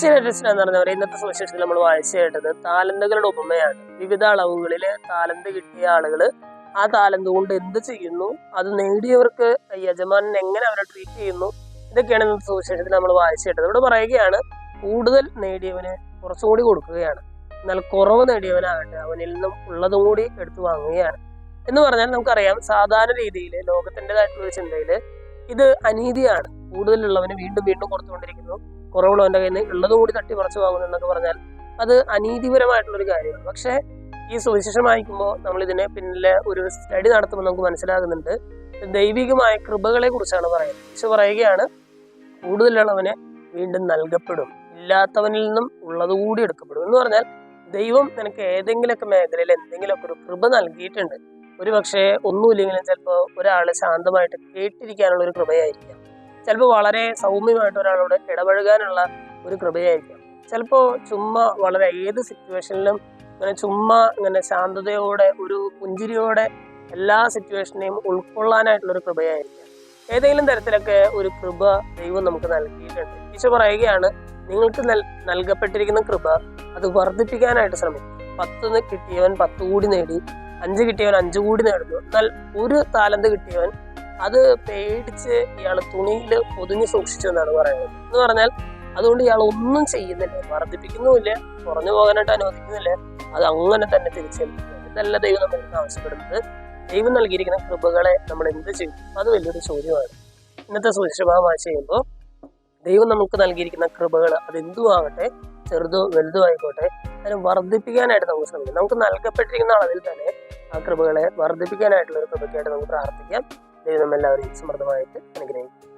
ശരിയായിട്ട് എന്ന് പറഞ്ഞവരെ ഇന്നത്തെ സുവിശേഷത്തിൽ നമ്മൾ വായിച്ചു കേട്ടത് താലന്തുകളുടെ ഉപമയാണ്. വിവിധ അളവുകളില് താലന്ത് കിട്ടിയ ആളുകള് ആ താലന്ത് കൊണ്ട് എന്ത് ചെയ്യുന്നു, അത് നേടിയവർക്ക് യജമാനൻ എങ്ങനെ അവരെ ട്രീറ്റ് ചെയ്യുന്നു, ഇതൊക്കെയാണ് ഇന്നത്തെ സുവിശേഷത്തിൽ നമ്മൾ വായിച്ചു കേട്ടത്. ഇവിടെ പറയുകയാണ്, കൂടുതൽ നേടിയവന് കുറച്ചും കൂടി കൊടുക്കുകയാണ്, എന്നാൽ കുറവ് നേടിയവനാകട്ടെ അവനിൽ നിന്നും ഉള്ളതും കൂടി എടുത്തു വാങ്ങുകയാണ്. എന്ന് പറഞ്ഞാൽ നമുക്കറിയാം, സാധാരണ രീതിയിൽ ലോകത്തിൻ്റെതായിട്ടുള്ള ഒരു ചിന്തയില് ഇത് അനീതിയാണ്. കൂടുതലുള്ളവന് വീണ്ടും വീണ്ടും കൊടുത്തുകൊണ്ടിരിക്കുന്നു, കുറവുള്ളവന്റെ കയ്യിൽ നിന്ന് ഉള്ളതും കൂടി തട്ടി പറിച്ചു വാങ്ങുന്നു എന്നൊക്കെ പറഞ്ഞാൽ അത് അനീതിപരമായിട്ടുള്ളൊരു കാര്യമാണ്. പക്ഷെ ഈ സുവിശേഷം വായിക്കുമ്പോൾ നമ്മൾ ഇതിനെ പിന്നിലെ ഒരു സ്റ്റഡി നടത്തുമ്പോൾ നമുക്ക് മനസ്സിലാകുന്നുണ്ട്, ദൈവികമായ കൃപകളെ കുറിച്ചാണ് പറയുന്നത്. ഈശോ പറയുകയാണ്, കൂടുതലുള്ളവന് വീണ്ടും നൽകപ്പെടും, ഇല്ലാത്തവനിൽ നിന്നും ഉള്ളതുകൂടി എടുക്കപ്പെടും. എന്ന് പറഞ്ഞാൽ ദൈവം നിനക്ക് ഏതെങ്കിലുമൊക്കെ മേഖലയിൽ എന്തെങ്കിലുമൊക്കെ ഒരു കൃപ നൽകിയിട്ടുണ്ട്. ഒരു പക്ഷേ ഒന്നുമില്ലെങ്കിലും ചിലപ്പോൾ ഒരാൾ ശാന്തമായിട്ട് കേട്ടിരിക്കാനുള്ള ഒരു കൃപയായിരിക്കാം, ചിലപ്പോൾ വളരെ സൗമ്യമായിട്ട് ഒരാളോട് ഇടപഴകാനുള്ള ഒരു കൃപയായിരിക്കാം, ചിലപ്പോൾ ചുമ്മാ വളരെ ഏത് സിറ്റുവേഷനിലും ഇങ്ങനെ ചുമ്മാ ഇങ്ങനെ ശാന്തതയോടെ ഒരു പുഞ്ചിരിയോടെ എല്ലാ സിറ്റുവേഷനെയും ഉൾക്കൊള്ളാനായിട്ടുള്ള ഒരു കൃപയായിരിക്കാം. ഏതെങ്കിലും തരത്തിലൊക്കെ ഒരു കൃപ ദൈവം നമുക്ക് നൽകിയിട്ടുണ്ട്. ഈശോ പറയുകയാണ്, നിങ്ങൾക്ക് നൽകപ്പെട്ടിരിക്കുന്ന കൃപ അത് വർദ്ധിപ്പിക്കാനായിട്ട് ശ്രമിക്കും. 10 കിട്ടിയവൻ 10 കൂടി നേടി, 5 കിട്ടിയവൻ 5 കൂടി നേടുന്നു. എന്നാൽ ഒരു താലന്ത് കിട്ടിയവൻ അത് പേടിച്ച് ഇയാൾ തുണിയിൽ പൊതിഞ്ഞ് സൂക്ഷിച്ചു എന്നാണ് പറയുന്നത്. എന്ന് പറഞ്ഞാൽ അതുകൊണ്ട് ഇയാൾ ഒന്നും ചെയ്യുന്നില്ല, വർദ്ധിപ്പിക്കുന്നുമില്ല, കുറഞ്ഞു പോകാനായിട്ട് അനുവദിക്കുന്നില്ല, അത് അങ്ങനെ തന്നെ തിരിച്ചേൽപ്പിക്കുക. ഇതല്ല ദൈവം നമ്മൾക്ക് ആവശ്യപ്പെടുന്നത്. ദൈവം നൽകിയിരിക്കുന്ന കൃപകളെ നമ്മൾ എന്ത് ചെയ്യും, അത് വലിയൊരു ചോദ്യമാണ്. ഇന്നത്തെ സുവിശേഷഭാഗമായി ചെയ്യുമ്പോൾ ദൈവം നമുക്ക് നൽകിയിരിക്കുന്ന കൃപകൾ അതെന്തുമാകട്ടെ, ചെറുതോ വലുതോ ആയിക്കോട്ടെ, അതിനെ വർദ്ധിപ്പിക്കാനായിട്ട് നമുക്ക് ശ്രമിക്കാം. നമുക്ക് നൽകപ്പെട്ടിരിക്കുന്ന അളവിൽ തന്നെ ആ കൃപകളെ വർദ്ധിപ്പിക്കാനായിട്ടുള്ള ഒരു കൃപയ്ക്കായിട്ട് നമുക്ക് പ്രാർത്ഥിക്കാം. ദൈവം എല്ലാവരെയും സമൃദ്ധമായിട്ട് അനുഗ്രഹിക്കും.